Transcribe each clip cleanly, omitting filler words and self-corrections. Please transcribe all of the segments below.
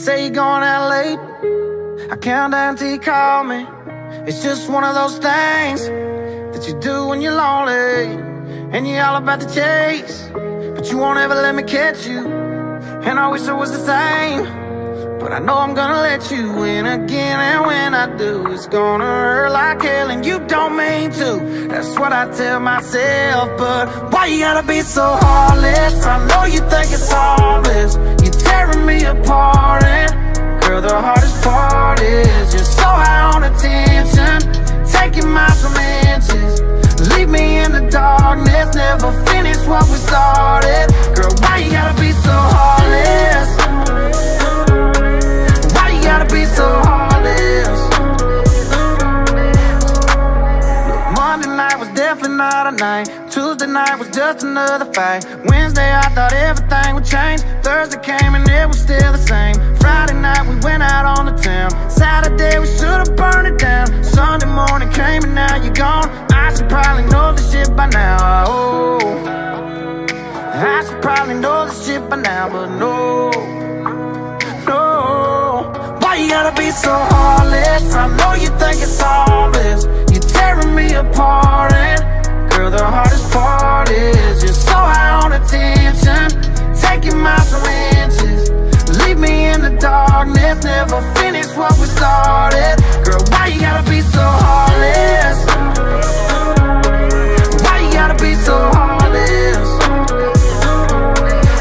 say you're going out late, I count down till you call me. It's just one of those things that you do when you're lonely, and you're all about the chase, but you won't ever let me catch you. And I wish I was the same, but I know I'm gonna let you in again. And when I do, it's gonna hurt like hell, and you don't mean to. That's what I tell myself, but why you gotta be so heartless? I know you think it's harmless, you're tearing me apart. And girl, the hardest part is you're so high on attention, taking my some inches, leave me in the darkness, never finish what we started. Girl, why you gotta be so heartless? Why you gotta be so heartless? Look, Monday night was definitely not a night, Tuesday night was just another fight, Wednesday I thought everything would change, Thursday came and it was still the same, Friday night we went out on the town, Saturday we should've burned it down, Sunday morning came and now you're gone. I should probably know this shit by now. Oh, I should probably know this shit by now, but no, no. Why you gotta be so heartless? I know you think it's harmless, you're tearing me apart. And girl, the hardest part is you're so high on attention, taking my some inches, leave me in the darkness, never finish what we started. Girl, why you gotta be so heartless? Why you gotta be so heartless?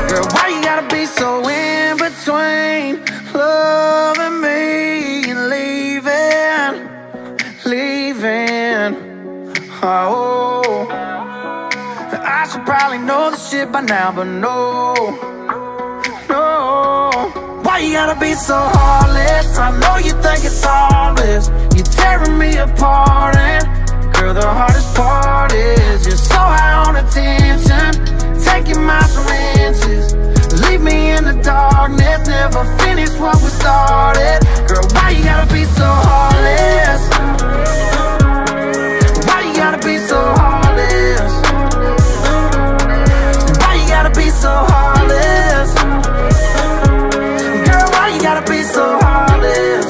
Girl, why you gotta be so in between loving me and leaving? Oh, I should probably know this shit by now, but no, no. Why you gotta be so heartless? I know you think it's harmless, you're tearing me apart. And girl, the hardest part is you're so high on attention, taking my some inches, leave me in the darkness, never finish what we started. Girl, why you gotta be so heartless? Why you gotta be so heartless? Why you gotta be so heartless? Girl, why you gotta be so heartless?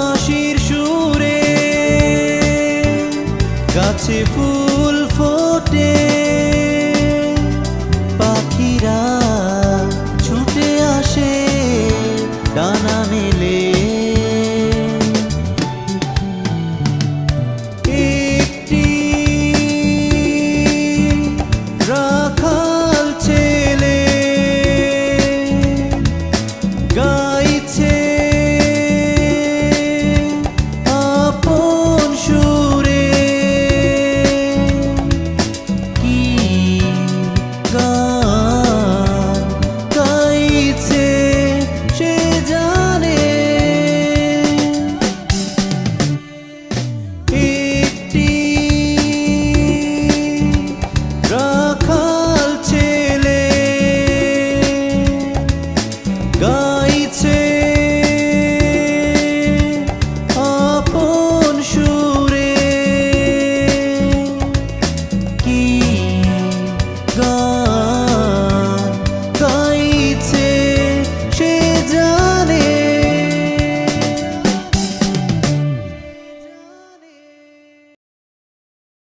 বাঁশির সুরে গাছে ফুল